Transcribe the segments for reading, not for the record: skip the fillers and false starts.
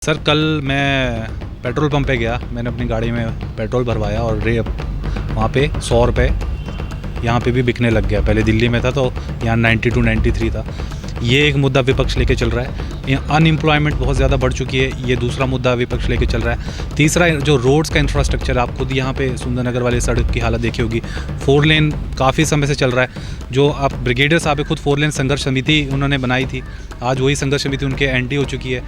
Sir कल मैं petrol pump पे गया, मैंने अपनी गाड़ी में पेट्रोल भरवाया और वहाँ पे 100 रुपये यहाँ पे भी बिकने लग गया। पहले दिल्ली में था तो यहाँ 92 93 था। ये एक मुद्दा विपक्ष लेके चल रहा है। यहाँ अनएम्प्लॉयमेंट बहुत ज़्यादा बढ़ चुकी है, ये दूसरा मुद्दा विपक्ष लेके चल रहा है। तीसरा जो रोड्स का इंफ्रास्ट्रक्चर, आप खुद यहाँ पे सुंदरनगर वाले सड़क की हालत देखी होगी। 4 लेन काफ़ी समय से चल रहा है। जो आप ब्रिगेडियर साहब खुद 4 लेन संघर्ष समिति उन्होंने बनाई थी, आज वही संघर्ष समिति उनके एंटी हो चुकी है।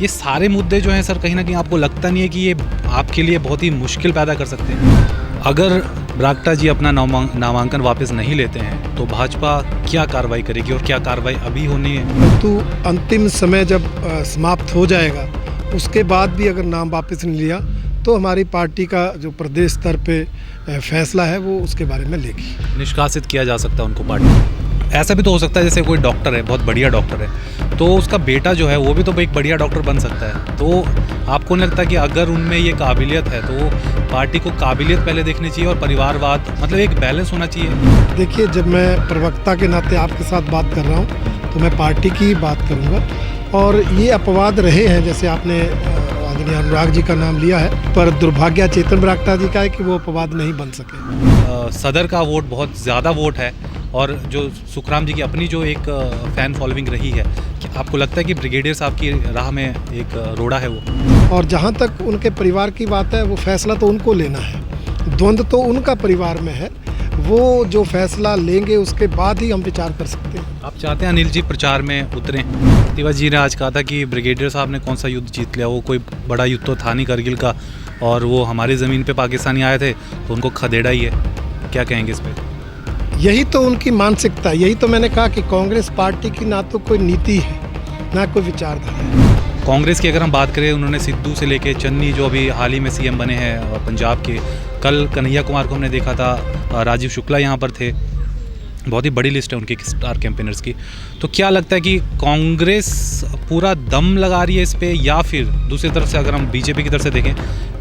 ये सारे मुद्दे जो हैं सर, कहीं ना कहीं आपको लगता नहीं है कि ये आपके लिए बहुत ही मुश्किल पैदा कर सकते हैं? अगर बरागटा जी अपना नामांकन वापस नहीं लेते हैं तो भाजपा क्या कार्रवाई करेगी और क्या कार्रवाई अभी होनी है? परंतु अंतिम समय जब समाप्त हो जाएगा उसके बाद भी अगर नाम वापस नहीं लिया तो हमारी पार्टी का जो प्रदेश स्तर पे फैसला है वो उसके बारे में लेगी। निष्कासित किया जा सकता है उनको पार्टी। ऐसा भी तो हो सकता है जैसे कोई डॉक्टर है, बहुत बढ़िया डॉक्टर है, तो उसका बेटा जो है वो भी तो एक बढ़िया डॉक्टर बन सकता है। तो आपको नहीं लगता कि अगर उनमें ये काबिलियत है तो पार्टी को काबिलियत पहले देखनी चाहिए और परिवारवाद, मतलब एक बैलेंस होना चाहिए? देखिए, जब मैं प्रवक्ता के नाते आपके साथ बात कर रहा हूँ तो मैं पार्टी की बात करूँगा। और ये अपवाद रहे हैं, जैसे आपने आदरणीय अनुराग जी का नाम लिया है, पर दुर्भाग्य चेतन बरागटा जी का है कि वो अपवाद नहीं बन सके। सदर का वोट बहुत ज़्यादा वोट है और जो सुखराम जी की अपनी जो एक फ़ैन फॉलोइंग रही है, कि आपको लगता है कि ब्रिगेडियर साहब की राह में एक रोड़ा है वो? और जहाँ तक उनके परिवार की बात है, वो फैसला तो उनको लेना है, द्वंद्व तो उनका परिवार में है। वो जो फैसला लेंगे उसके बाद ही हम विचार कर सकते हैं। आप चाहते हैं अनिल जी प्रचार में उतरें? तिवारी जी ने आज कहा था कि ब्रिगेडियर साहब ने कौन सा युद्ध जीत लिया, वो कोई बड़ा युद्ध तो था नहीं करगिल का, और वो हमारी ज़मीन पे पाकिस्तानी आए थे तो उनको खदेड़ा ही है। क्या कहेंगे इस पर? यही तो उनकी मानसिकता, यही तो मैंने कहा कि कांग्रेस पार्टी की ना तो कोई नीति है ना कोई विचारधारा है। कांग्रेस की अगर हम बात करें, उन्होंने सिद्धू से लेके चन्नी जो अभी हाल ही में सीएम बने हैं पंजाब के, कल कन्हैया कुमार को हमने देखा था, राजीव शुक्ला यहाँ पर थे। बहुत ही बड़ी लिस्ट है उनकी स्टार कैंपेनर्स की। तो क्या लगता है कि कांग्रेस पूरा दम लगा रही है इस पे, या फिर दूसरी तरफ से अगर हम बीजेपी की तरफ से देखें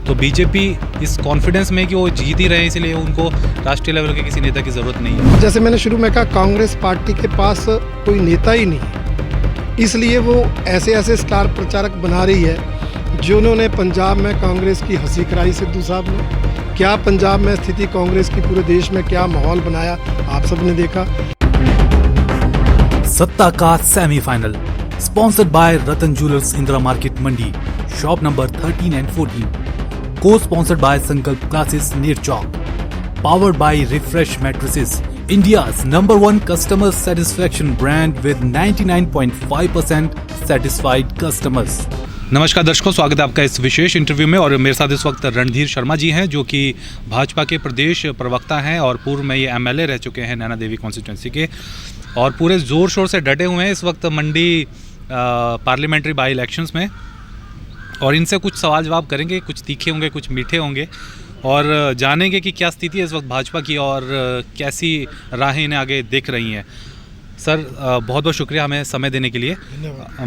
तो बीजेपी इस कॉन्फिडेंस में कि वो जीत ही रहे हैं, इसलिए उनको राष्ट्रीय लेवल के किसी नेता की ज़रूरत नहीं है? जैसे मैंने शुरू में कहा, कांग्रेस पार्टी के पास कोई नेता ही नहीं है, इसलिए वो ऐसे ऐसे स्टार प्रचारक बना रही है जिन्होंने पंजाब में कांग्रेस की हंसी कराई सिद्धू साहब ने। क्या पंजाब में स्थिति कांग्रेस की पूरे देश में क्या माहौल बनाया आप सब ने देखा। सत्ता का semifinal sponsored by Ratan jewellers, Indira market Mandi, shop number 13 and 14, को sponsored by Sankalp classes near chowk, powered by refresh mattresses, India's #1 customer satisfaction brand with 99.5% satisfied customers। नमस्कार दर्शकों, स्वागत है आपका इस विशेष इंटरव्यू में। और मेरे साथ इस वक्त रणधीर शर्मा जी हैं, जो कि भाजपा के प्रदेश प्रवक्ता हैं और पूर्व में ये MLA रह चुके हैं नैना देवी कॉन्स्टिट्यूंसी के, और पूरे ज़ोर शोर से डटे हुए हैं इस वक्त मंडी पार्लियामेंट्री बाई इलेक्शंस में। और इनसे कुछ सवाल जवाब करेंगे, कुछ तीखे होंगे कुछ मीठे होंगे, और जानेंगे कि क्या स्थिति है इस वक्त भाजपा की और कैसी राहें इन्हें आगे दिख रही हैं। सर बहुत बहुत शुक्रिया हमें समय देने के लिए।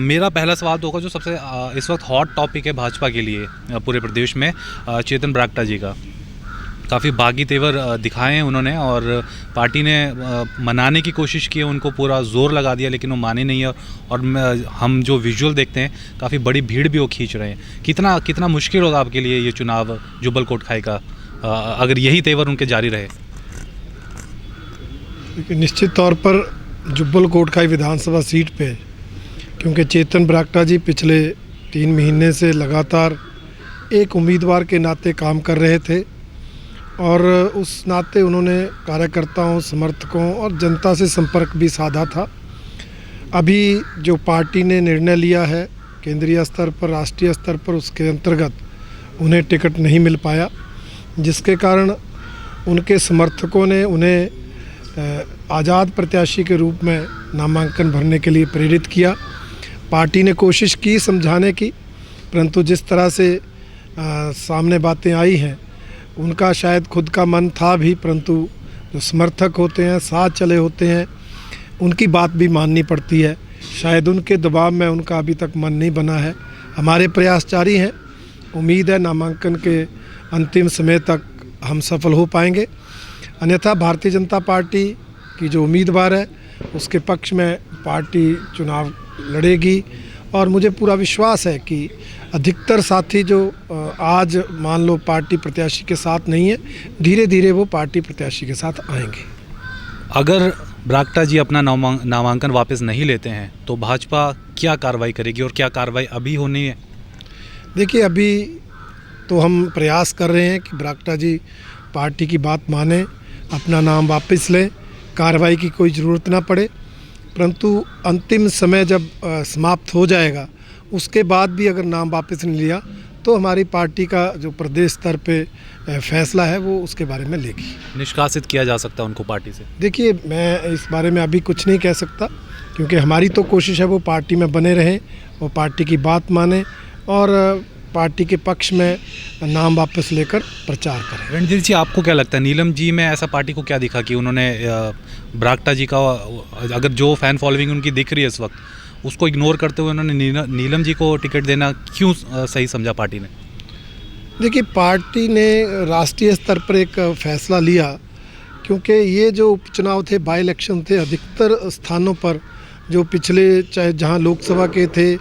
मेरा पहला सवाल तो होगा, जो सबसे इस वक्त हॉट टॉपिक है भाजपा के लिए पूरे प्रदेश में, चेतन बरागटा जी का। काफ़ी बागी तेवर दिखाए हैं उन्होंने और पार्टी ने मनाने की कोशिश की है, उनको पूरा जोर लगा दिया, लेकिन वो माने नहीं है। और हम जो विजुअल देखते हैं, काफ़ी बड़ी भीड़ भी वो खींच रहे हैं। कितना मुश्किल होगा आपके लिए ये चुनाव जुब्बल कोटखाई का, अगर यही तेवर उनके जारी रहे? निश्चित तौर पर जुब्बल कोटखाई विधानसभा सीट पे, क्योंकि चेतन बरागटा जी पिछले 3 महीने से लगातार एक उम्मीदवार के नाते काम कर रहे थे, और उस नाते उन्होंने कार्यकर्ताओं, समर्थकों और जनता से संपर्क भी साधा था। अभी जो पार्टी ने निर्णय लिया है केंद्रीय स्तर पर, राष्ट्रीय स्तर पर, उसके अंतर्गत उन्हें टिकट नहीं मिल पाया, जिसके कारण उनके समर्थकों ने उन्हें आज़ाद प्रत्याशी के रूप में नामांकन भरने के लिए प्रेरित किया। पार्टी ने कोशिश की समझाने की, परंतु जिस तरह से सामने बातें आई हैं, उनका शायद खुद का मन था भी, परंतु जो समर्थक होते हैं, साथ चले होते हैं, उनकी बात भी माननी पड़ती है। शायद उनके दबाव में उनका अभी तक मन नहीं बना है। हमारे प्रयास जारी हैं, उम्मीद है नामांकन के अंतिम समय तक हम सफल हो पाएंगे। अन्यथा भारतीय जनता पार्टी की जो उम्मीदवार है उसके पक्ष में पार्टी चुनाव लड़ेगी, और मुझे पूरा विश्वास है कि अधिकतर साथी जो आज मान लो पार्टी प्रत्याशी के साथ नहीं है, धीरे धीरे वो पार्टी प्रत्याशी के साथ आएंगे। अगर बरागटा जी अपना नामांकन वापस नहीं लेते हैं तो भाजपा क्या कार्रवाई करेगी और क्या कार्रवाई अभी होनी है? देखिए, अभी तो हम प्रयास कर रहे हैं कि बरागटा जी पार्टी की बात माने, अपना नाम वापस लें, कार्रवाई की कोई ज़रूरत ना पड़े। परंतु अंतिम समय जब समाप्त हो जाएगा उसके बाद भी अगर नाम वापस नहीं लिया तो हमारी पार्टी का जो प्रदेश स्तर पे फैसला है वो उसके बारे में लेगी। निष्कासित किया जा सकता है उनको पार्टी से? देखिए, मैं इस बारे में अभी कुछ नहीं कह सकता, क्योंकि हमारी तो कोशिश है वो पार्टी में बने रहें, वो पार्टी की बात माने और पार्टी के पक्ष में नाम वापस लेकर प्रचार करें। रणधीर जी, आपको क्या लगता है नीलम जी में ऐसा पार्टी को क्या दिखा कि उन्होंने बरागटा जी का, अगर जो फैन फॉलोइंग उनकी दिख रही है इस वक्त, उसको इग्नोर करते हुए उन्होंने नीलम जी को टिकट देना क्यों सही समझा पार्टी ने? देखिए, पार्टी ने राष्ट्रीय स्तर पर एक फैसला लिया, क्योंकि ये जो उपचुनाव थे, बाई इलेक्शन थे, अधिकतर स्थानों पर जो पिछले, चाहे जहाँ लोकसभा के थे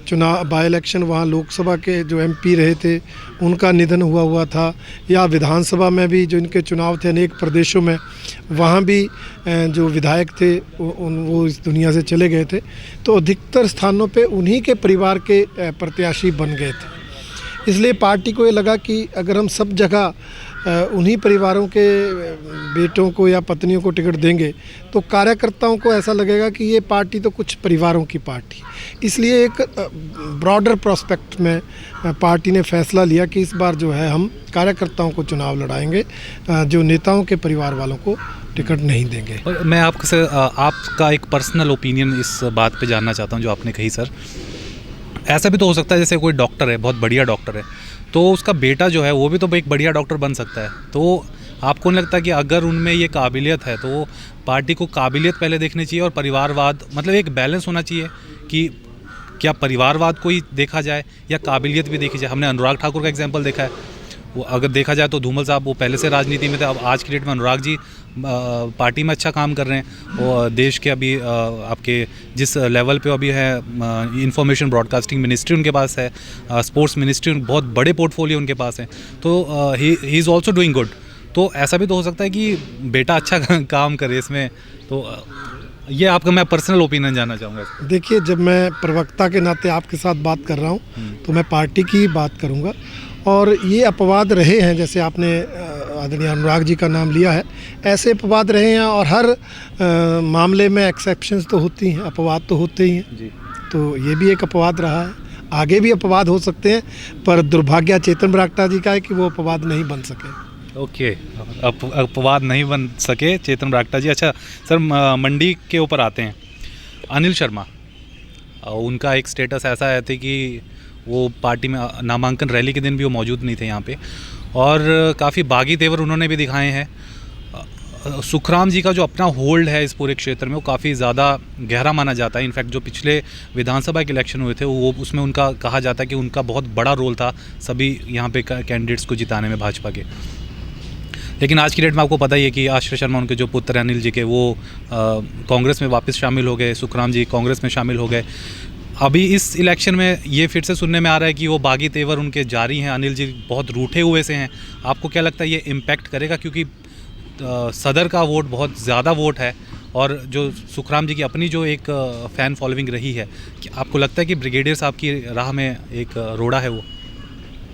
चुनाव बाई इलेक्शन, वहाँ लोकसभा के जो एमपी रहे थे उनका निधन हुआ था, या विधानसभा में भी जो इनके चुनाव थे अनेक प्रदेशों में, वहाँ भी जो विधायक थे वो इस दुनिया से चले गए थे। तो अधिकतर स्थानों पे उन्हीं के परिवार के प्रत्याशी बन गए थे। इसलिए पार्टी को ये लगा कि अगर हम सब जगह उन्हीं परिवारों के बेटों को या पत्नियों को टिकट देंगे तो कार्यकर्ताओं को ऐसा लगेगा कि ये पार्टी तो कुछ परिवारों की पार्टी। इसलिए एक ब्रॉडर प्रोस्पेक्ट में पार्टी ने फैसला लिया कि इस बार जो है हम कार्यकर्ताओं को चुनाव लड़ाएंगे, जो नेताओं के परिवार वालों को टिकट नहीं देंगे। और मैं आपका एक पर्सनल ओपिनियन इस बात पे जानना चाहता हूँ जो आपने कही। सर, ऐसा भी तो हो सकता है जैसे कोई डॉक्टर है, बहुत बढ़िया डॉक्टर है, तो उसका बेटा जो है वो भी तो एक बढ़िया डॉक्टर बन सकता है। तो आपको नहीं लगता कि अगर उनमें ये काबिलियत है तो पार्टी को काबिलियत पहले देखनी चाहिए और परिवारवाद, मतलब एक बैलेंस होना चाहिए कि क्या परिवारवाद को ही देखा जाए या काबिलियत भी देखी जाए? हमने अनुराग ठाकुर का एग्जाम्पल देखा है, वो अगर देखा जाए तो धूमल साहब वो पहले से राजनीति में थे, अब आज की डेट में अनुराग जी पार्टी में अच्छा काम कर रहे हैं और देश के अभी आपके जिस लेवल पे अभी है, इंफॉर्मेशन ब्रॉडकास्टिंग मिनिस्ट्री उनके पास है, स्पोर्ट्स मिनिस्ट्री, बहुत बड़े पोर्टफोलियो उनके पास हैं, तो he is also doing good. तो ऐसा भी तो हो सकता है कि बेटा अच्छा काम करे इसमें। तो ये आपका मैं पर्सनल ओपिनियन जानना चाहूँगा। देखिए, जब मैं प्रवक्ता के नाते आपके साथ बात कर रहा हूँ तो मैं पार्टी की ही बात करूँगा, और ये अपवाद रहे हैं, जैसे आपने आदरणीय अनुराग जी का नाम लिया है, ऐसे अपवाद रहे हैं और हर मामले में एक्सेप्शंस तो होती हैं, अपवाद तो होते ही हैं जी। तो ये भी एक अपवाद रहा है, आगे भी अपवाद हो सकते हैं, पर दुर्भाग्य चेतन बरागटा जी का है कि वो अपवाद नहीं बन सके। ओके, अपवाद नहीं बन सके चेतन बरागटा जी। अच्छा सर, मंडी के ऊपर आते हैं। अनिल शर्मा, उनका एक स्टेटस ऐसा है थे कि वो पार्टी में नामांकन रैली के दिन भी वो मौजूद नहीं थे यहाँ पे, और काफ़ी बागी तेवर उन्होंने भी दिखाए हैं। सुखराम जी का जो अपना होल्ड है इस पूरे क्षेत्र में वो काफ़ी ज़्यादा गहरा माना जाता है। इनफैक्ट जो पिछले विधानसभा के इलेक्शन हुए थे वो उसमें उनका कहा जाता है कि उनका बहुत बड़ा रोल था सभी यहाँ पे कैंडिडेट्स को जिताने में भाजपा के। लेकिन आज की डेट में आपको पता ही है कि आश्रय शर्मा, उनके जो पुत्र अनिल जी के, वो कांग्रेस में वापस शामिल हो गए, सुखराम जी कांग्रेस में शामिल हो गए। अभी इस इलेक्शन में ये फिर से सुनने में आ रहा है कि वो बागी तेवर उनके जारी हैं, अनिल जी बहुत रूठे हुए से हैं। आपको क्या लगता है ये इम्पैक्ट करेगा? क्योंकि सदर का वोट बहुत ज़्यादा वोट है और जो सुखराम जी की अपनी जो एक फ़ैन फॉलोइंग रही है, कि आपको लगता है कि ब्रिगेडियर साहब की राह में एक रोड़ा है वो?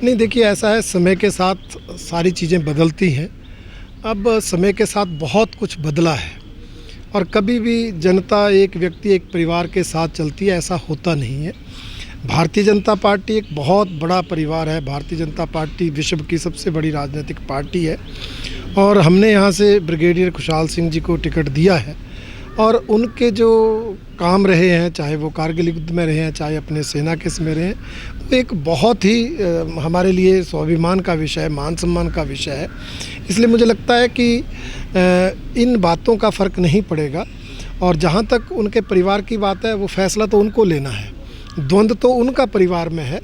नहीं, देखिए, ऐसा है, समय के साथ सारी चीज़ें बदलती हैं। अब समय के साथ बहुत कुछ बदला है और कभी भी जनता, एक व्यक्ति, एक परिवार के साथ चलती है, ऐसा होता नहीं है। भारतीय जनता पार्टी एक बहुत बड़ा परिवार है। भारतीय जनता पार्टी विश्व की सबसे बड़ी राजनीतिक पार्टी है और हमने यहाँ से ब्रिगेडियर खुशहाल सिंह जी को टिकट दिया है, और उनके जो काम रहे हैं, चाहे वो कारगिल युद्ध में रहे हैं, चाहे अपने सेना के में रहे हैं, वो एक बहुत ही हमारे लिए स्वाभिमान का विषय है, मान सम्मान का विषय है। इसलिए मुझे लगता है कि इन बातों का फ़र्क नहीं पड़ेगा, और जहाँ तक उनके परिवार की बात है वो फैसला तो उनको लेना है, द्वंद्व तो उनका परिवार में है,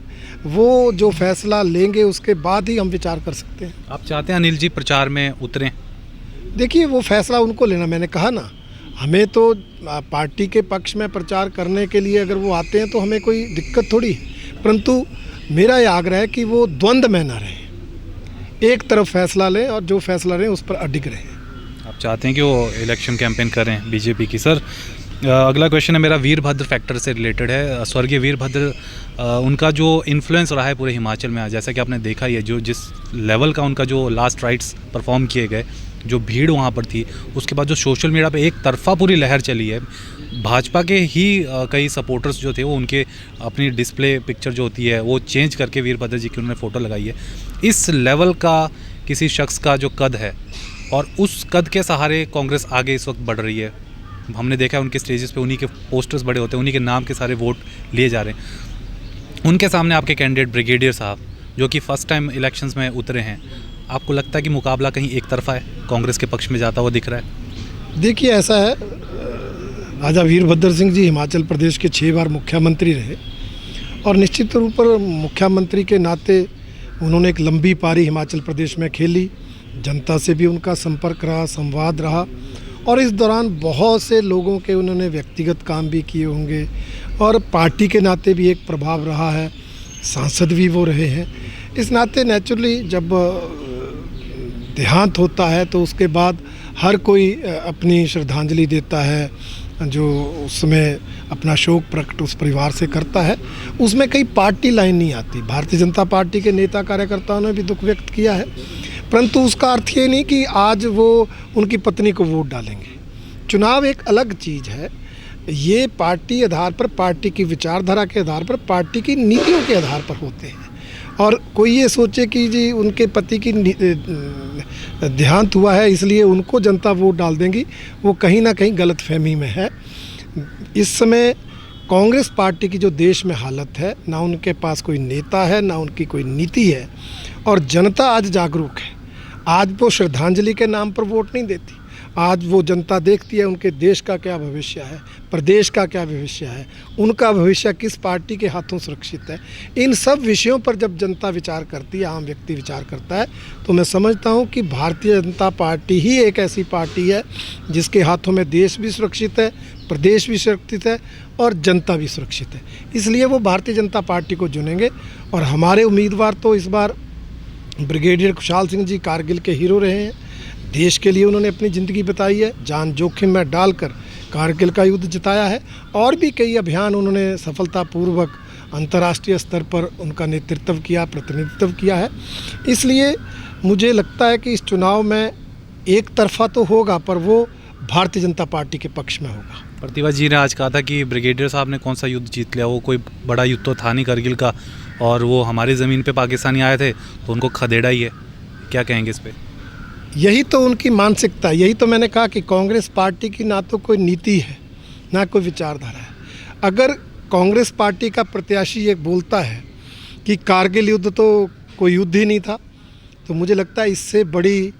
वो जो फैसला लेंगे उसके बाद ही हम विचार कर सकते हैं। आप चाहते हैं अनिल जी प्रचार में उतरें? देखिए, वो फैसला उनको लेना, मैंने कहा ना, हमें तो पार्टी के पक्ष में प्रचार करने के लिए अगर वो आते हैं तो हमें कोई दिक्कत थोड़ी है, परंतु मेरा ये आग्रह है कि वो द्वंद्व में ना रहें, एक तरफ फैसला लें और जो फैसला लें उस पर अडिग रहें। आप चाहते हैं कि वो इलेक्शन कैंपेन करें बीजेपी की। सर अगला क्वेश्चन है मेरा वीरभद्र फैक्टर से रिलेटेड है। स्वर्गीय वीरभद्र उनका जो इन्फ्लुएंस रहा है पूरे हिमाचल में, जैसा कि आपने देखा ही है, जो जिस लेवल का उनका जो लास्ट राइट्स परफॉर्म किए गए, जो भीड़ वहाँ पर थी, उसके बाद जो सोशल मीडिया पे एक तरफा पूरी लहर चली है, भाजपा के ही कई सपोर्टर्स जो थे वो उनके अपनी डिस्प्ले पिक्चर जो होती है वो चेंज करके वीरभद्र जी की उन्होंने फ़ोटो लगाई है। इस लेवल का किसी शख्स का जो कद है और उस कद के सहारे कांग्रेस आगे इस वक्त बढ़ रही है। हमने देखा है उनके स्टेजेस पे उन्हीं के पोस्टर्स बड़े होते हैं, उन्हीं के नाम के सारे वोट लिए जा रहे हैं। उनके सामने आपके कैंडिडेट ब्रिगेडियर साहब जो कि फ़र्स्ट टाइम इलेक्शंस में उतरे हैं, आपको लगता है कि मुकाबला कहीं एक तरफा है, कांग्रेस के पक्ष में जाता हुआ दिख रहा है? देखिए ऐसा है, राजा वीरभद्र सिंह जी हिमाचल प्रदेश के 6 बार मुख्यमंत्री रहे और निश्चित रूप पर मुख्यमंत्री के नाते उन्होंने एक लंबी पारी हिमाचल प्रदेश में खेली। जनता से भी उनका संपर्क रहा, संवाद रहा और इस दौरान बहुत से लोगों के उन्होंने व्यक्तिगत काम भी किए होंगे और पार्टी के नाते भी एक प्रभाव रहा है, सांसद भी वो रहे हैं। इस नाते नेचुरली जब देहांत होता है तो उसके बाद हर कोई अपनी श्रद्धांजलि देता है, जो उसमें अपना शोक प्रकट उस परिवार से करता है। उसमें कई पार्टी लाइन नहीं आती। भारतीय जनता पार्टी के नेता कार्यकर्ताओं ने भी दुख व्यक्त किया है, परंतु उसका अर्थ ये नहीं कि आज वो उनकी पत्नी को वोट डालेंगे। चुनाव एक अलग चीज़ है, ये पार्टी आधार पर, पार्टी की विचारधारा के आधार पर, पार्टी की नीतियों के आधार पर होते हैं। और कोई ये सोचे कि जी उनके पति की देहांत हुआ है इसलिए उनको जनता वोट डाल देंगी, वो कहीं ना कहीं गलतफहमी में है। इस समय कांग्रेस पार्टी की जो देश में हालत है, ना उनके पास कोई नेता है, ना उनकी कोई नीति है और जनता आज जागरूक है। आज वो श्रद्धांजलि के नाम पर वोट नहीं देती, आज वो जनता देखती है उनके देश का क्या भविष्य है, प्रदेश का क्या भविष्य है, उनका भविष्य किस पार्टी के हाथों सुरक्षित है। इन सब विषयों पर जब जनता विचार करती है, आम व्यक्ति विचार करता है, तो मैं समझता हूँ कि भारतीय जनता पार्टी ही एक ऐसी पार्टी है जिसके हाथों में देश भी सुरक्षित है, प्रदेश भी सुरक्षित है और जनता भी सुरक्षित है। इसलिए वो भारतीय जनता पार्टी को चुनेंगे। और हमारे उम्मीदवार तो इस बार ब्रिगेडियर खुशहाल सिंह जी कारगिल के हीरो रहे हैं। देश के लिए उन्होंने अपनी ज़िंदगी बिताई है, जान जोखिम में डालकर कारगिल का युद्ध जिताया है और भी कई अभियान उन्होंने सफलतापूर्वक अंतर्राष्ट्रीय स्तर पर उनका नेतृत्व किया, प्रतिनिधित्व किया है। इसलिए मुझे लगता है कि इस चुनाव में एक तरफा तो होगा, पर वो भारतीय जनता पार्टी के पक्ष में होगा। प्रतिभा जी ने आज कहा था कि ब्रिगेडियर साहब ने कौन सा युद्ध जीत लिया, वो कोई बड़ा युद्ध तो था नहीं कारगिल का, और वो हमारी ज़मीन पे पाकिस्तानी आए थे तो उनको खदेड़ा ही है। क्या कहेंगे इस पे? यही तो उनकी मानसिकता, यही तो मैंने कहा कि कांग्रेस पार्टी की ना तो कोई नीति है ना कोई विचारधारा है। अगर कांग्रेस पार्टी का प्रत्याशी ये बोलता है कि कारगिल युद्ध तो कोई युद्ध ही नहीं था, तो मुझे लगता है इससे बड़ी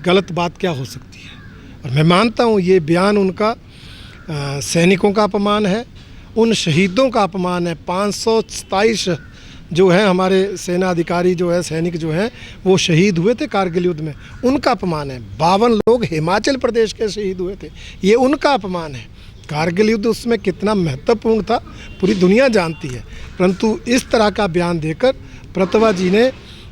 गलत बात क्या हो सकती है। और मैं मानता हूँ ये बयान उनका सैनिकों का अपमान है, उन शहीदों का अपमान है। 527 जो है हमारे सेना अधिकारी जो है, सैनिक जो हैं, वो शहीद हुए थे कारगिल युद्ध में, उनका अपमान है। 52 लोग हिमाचल प्रदेश के शहीद हुए थे, ये उनका अपमान है। कारगिल युद्ध उसमें कितना महत्वपूर्ण था पूरी दुनिया जानती है, परंतु इस तरह का बयान देकर प्रतिभा जी ने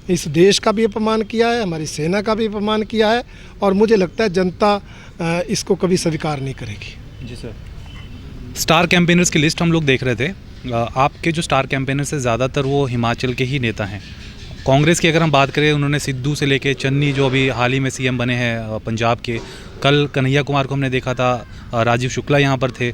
इस देश का भी अपमान किया है, हमारी सेना का भी अपमान किया है और मुझे लगता है जनता इसको कभी स्वीकार नहीं करेगी। जी सर। स्टार कैंपेनर्स की लिस्ट हम लोग देख रहे थे, आपके जो स्टार कैंपेनर्स हैं ज़्यादातर वो हिमाचल के ही नेता हैं। कांग्रेस की अगर हम बात करें, उन्होंने सिद्धू से लेके चन्नी जो अभी हाल ही में सीएम बने हैं पंजाब के, कल कन्हैया कुमार को हमने देखा था, राजीव शुक्ला यहाँ पर थे।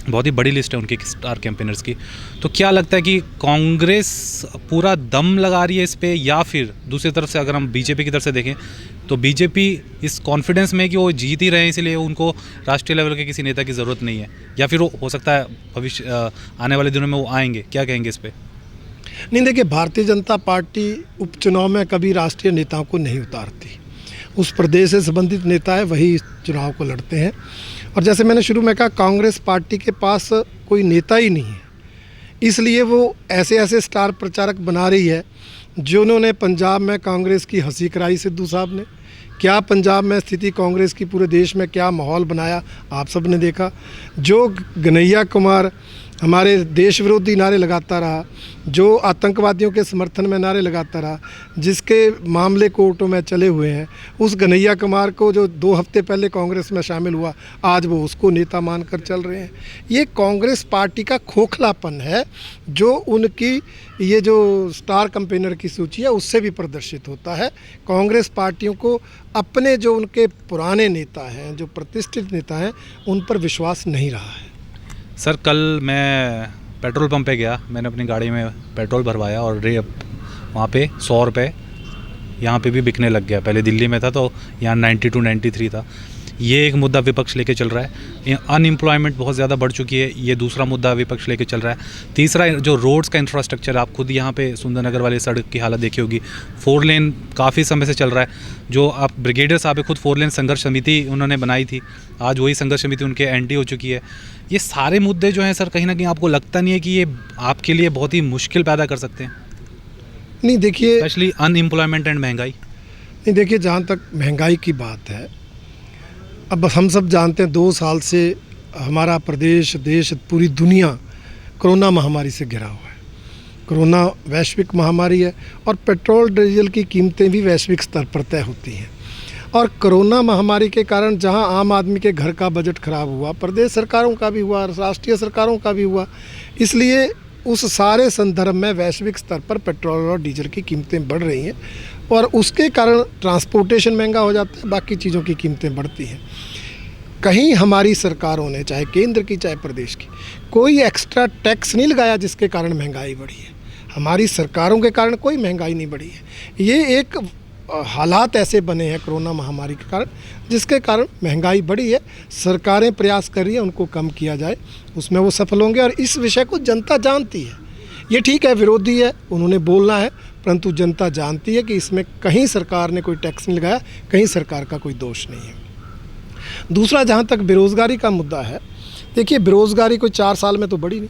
बहुत ही बड़ी लिस्ट है उनकी स्टार कैंपेनर्स की। तो क्या लगता है कि कांग्रेस पूरा दम लगा रही है इस पे, या फिर दूसरी तरफ से अगर हम बीजेपी की तरफ से देखें तो बीजेपी इस कॉन्फिडेंस में कि वो जीत ही रहे हैं इसलिए उनको राष्ट्रीय लेवल के किसी नेता की ज़रूरत नहीं है, या फिर वो हो सकता है भविष्य आने वाले दिनों में वो आएंगे? क्या कहेंगे इस पर? नहीं, देखिए, भारतीय जनता पार्टी उपचुनाव में कभी राष्ट्रीय नेताओं को नहीं उतारती। उस प्रदेश से संबंधित नेता है वही इस चुनाव को लड़ते हैं। और जैसे मैंने शुरू में कहा, कांग्रेस पार्टी के पास कोई नेता ही नहीं है, इसलिए वो ऐसे ऐसे स्टार प्रचारक बना रही है। जिन्होंने पंजाब में कांग्रेस की हंसी कराई सिद्धू साहब ने, क्या पंजाब में स्थिति कांग्रेस की पूरे देश में क्या माहौल बनाया आप सब ने देखा। जो कन्हैया कुमार हमारे देश विरोधी नारे लगाता रहा, जो आतंकवादियों के समर्थन में नारे लगाता रहा, जिसके मामले कोर्टों में चले हुए हैं, उस कन्हैया कुमार को जो 2 हफ्ते पहले कांग्रेस में शामिल हुआ, आज वो उसको नेता मानकर चल रहे हैं। ये कांग्रेस पार्टी का खोखलापन है, जो उनकी ये जो स्टार कैंपेनर की सूची है उससे भी प्रदर्शित होता है। कांग्रेस पार्टियों को अपने जो उनके पुराने नेता हैं, जो प्रतिष्ठित नेता हैं, उन पर विश्वास नहीं रहा है। सर, कल मैं पेट्रोल पंप पे गया, मैंने अपनी गाड़ी में पेट्रोल भरवाया और वहाँ पे 100 रुपये यहाँ पे भी बिकने लग गया। पहले दिल्ली में था तो यहाँ 92 93 था। ये एक मुद्दा विपक्ष लेके चल रहा है। अनएम्प्लॉयमेंट बहुत ज़्यादा बढ़ चुकी है, ये दूसरा मुद्दा विपक्ष लेके चल रहा है। तीसरा, जो रोड्स का इंफ्रास्ट्रक्चर, आप खुद यहाँ पे सुंदरनगर वाली सड़क की हालत देखी होगी, 4 लेन काफ़ी समय से चल रहा है। जो आप ब्रिगेडियर साहब है, खुद 4 लेन संघर्ष समिति उन्होंने बनाई थी, आज वही संघर्ष समिति उनके एंटी हो चुकी है। ये सारे मुद्दे जो हैं सर, कहीं ना कहीं आपको लगता नहीं है कि ये आपके लिए बहुत ही मुश्किल पैदा कर सकते हैं? नहीं देखिए, स्पेशली अनएम्प्लॉयमेंट एंड महंगाई। नहीं देखिए, जहाँ तक महंगाई की बात है, अब हम सब जानते हैं 2 साल से हमारा प्रदेश, देश, पूरी दुनिया कोरोना महामारी से घिरा हुआ है। कोरोना वैश्विक महामारी है और पेट्रोल डीजल की कीमतें भी वैश्विक स्तर पर तय होती हैं। और कोरोना महामारी के कारण जहां आम आदमी के घर का बजट खराब हुआ, प्रदेश सरकारों का भी हुआ, राष्ट्रीय सरकारों का भी हुआ, इसलिए उस सारे संदर्भ में वैश्विक स्तर पर पेट्रोल और डीजल की कीमतें बढ़ रही हैं और उसके कारण ट्रांसपोर्टेशन महंगा हो जाता है, बाकी चीज़ों की कीमतें बढ़ती हैं। कहीं हमारी सरकारों ने, चाहे केंद्र की चाहे प्रदेश की, कोई एक्स्ट्रा टैक्स नहीं लगाया जिसके कारण महंगाई बढ़ी है। हमारी सरकारों के कारण कोई महंगाई नहीं बढ़ी है। ये एक हालात ऐसे बने हैं कोरोना महामारी के कारण, जिसके कारण महंगाई बढ़ी है। सरकारें प्रयास कर रही है उनको कम किया जाए, उसमें वो सफल होंगे और इस विषय को जनता जानती है। ये ठीक है, विरोधी है, उन्होंने बोलना है, परंतु जनता जानती है कि इसमें कहीं सरकार ने कोई टैक्स नहीं लगाया, कहीं सरकार का कोई दोष नहीं है। दूसरा, जहाँ तक बेरोज़गारी का मुद्दा है, देखिए बेरोज़गारी कोई 4 साल में तो बढ़ी नहीं।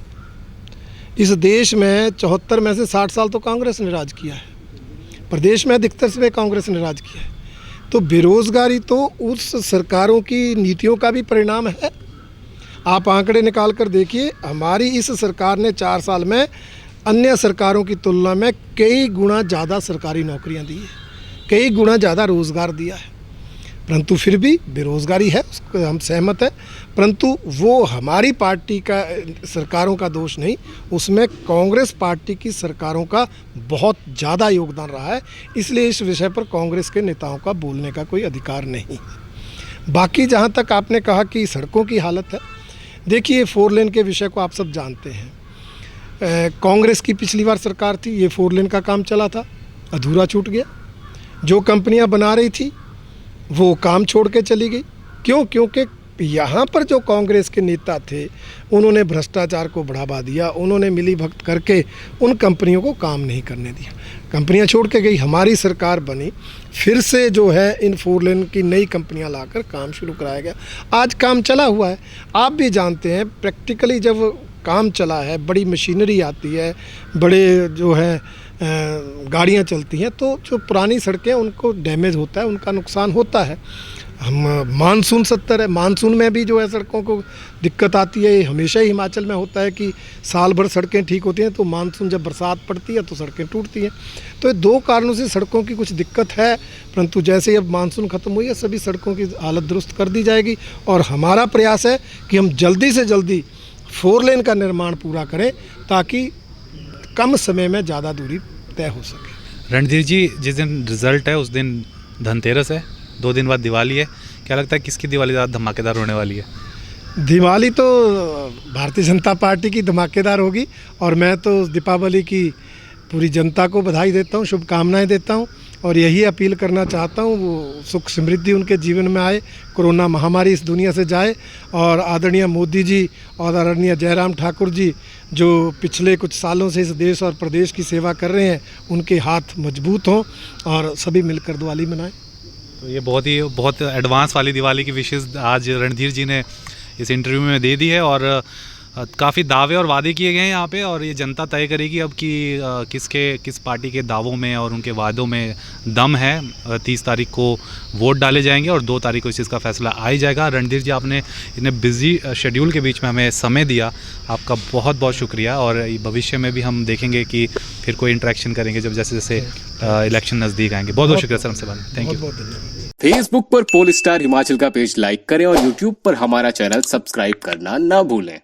इस देश में 74 में से 60 साल तो कांग्रेस ने राज किया है, प्रदेश में अधिकतर समय कांग्रेस ने राज किया है। तो बेरोज़गारी तो उस सरकारों की नीतियों का भी परिणाम है। आप आंकड़े निकाल कर देखिए, हमारी इस सरकार ने 4 साल में अन्य सरकारों की तुलना में कई गुना ज़्यादा सरकारी नौकरियां दी है, कई गुना ज़्यादा रोज़गार दिया है, परंतु फिर भी बेरोज़गारी है, उसको हम सहमत हैं। परंतु वो हमारी पार्टी का, सरकारों का दोष नहीं, उसमें कांग्रेस पार्टी की सरकारों का बहुत ज़्यादा योगदान रहा है। इसलिए इस विषय पर कांग्रेस के नेताओं का बोलने का कोई अधिकार नहीं है। बाकी जहाँ तक आपने कहा कि सड़कों की हालत है, देखिए 4 लेन के विषय को आप सब जानते हैं। कांग्रेस की पिछली बार सरकार थी, ये 4 लेन का काम चला था, अधूरा छूट गया। जो कंपनियां बना रही थी वो काम छोड़ के चली गई। क्यों? क्योंकि यहाँ पर जो कांग्रेस के नेता थे उन्होंने भ्रष्टाचार को बढ़ावा दिया, उन्होंने मिली भगत करके उन कंपनियों को काम नहीं करने दिया, कंपनियां छोड़ के गई। हमारी सरकार बनी, फिर से जो है इन 4 लेन की नई कंपनियां लाकर काम शुरू कराया गया। आज काम चला हुआ है, आप भी जानते हैं, प्रैक्टिकली जब काम चला है, बड़ी मशीनरी आती है, बड़े जो है गाड़ियाँ चलती हैं, तो जो पुरानी सड़कें उनको डैमेज होता है, उनका नुकसान होता है। हम मानसून 70 है, मानसून में भी जो है सड़कों को दिक्कत आती है। हमेशा ही हिमाचल में होता है कि साल भर सड़कें ठीक होती हैं, तो मानसून जब बरसात पड़ती है तो सड़कें टूटती हैं। तो ये 2 कारणों से सड़कों की कुछ दिक्कत है, परंतु जैसे ही अब मानसून ख़त्म हुई है सभी सड़कों की हालत दुरुस्त कर दी जाएगी। और हमारा प्रयास है कि हम जल्दी से जल्दी 4 लेन का निर्माण पूरा करें ताकि कम समय में ज़्यादा दूरी तय हो सके। रणधीर जी, जिस दिन रिजल्ट है उस दिन धनतेरस है, 2 दिन बाद दिवाली है, क्या लगता है किसकी दिवाली ज़्यादा धमाकेदार होने वाली है? दिवाली तो भारतीय जनता पार्टी की धमाकेदार होगी और मैं तो दीपावली की पूरी जनता को बधाई देता हूँ, शुभकामनाएं देता हूँ और यही अपील करना चाहता हूँ, वो सुख समृद्धि उनके जीवन में आए, कोरोना महामारी इस दुनिया से जाए और आदरणीय मोदी जी और आदरणीय जयराम ठाकुर जी जो पिछले कुछ सालों से इस देश और प्रदेश की सेवा कर रहे हैं, उनके हाथ मजबूत हों और सभी मिलकर दिवाली मनाएं। तो ये बहुत एडवांस वाली दिवाली की विशेष आज रणधीर जी ने इस इंटरव्यू में दे दी है और काफ़ी दावे और वादे किए गए हैं यहाँ पे, और ये जनता तय करेगी अब कि किस पार्टी के दावों में और उनके वादों में दम है। 30 तारीख को वोट डाले जाएंगे और 2 तारीख को इस चीज़ का फैसला आ ही जाएगा। रणधीर जी, आपने इन्हें बिजी शेड्यूल के बीच में हमें समय दिया, आपका बहुत बहुत शुक्रिया। और भविष्य में भी हम देखेंगे कि फिर कोई इंटरेक्शन करेंगे जब जैसे जैसे इलेक्शन नज़दीक आएंगे। बहुत बहुत शुक्रिया सर, हमसे बात। Thank you. फेसबुक पर पोल स्टार हिमाचल का पेज लाइक करें और यूट्यूब पर हमारा चैनल सब्सक्राइब करना ना भूलें।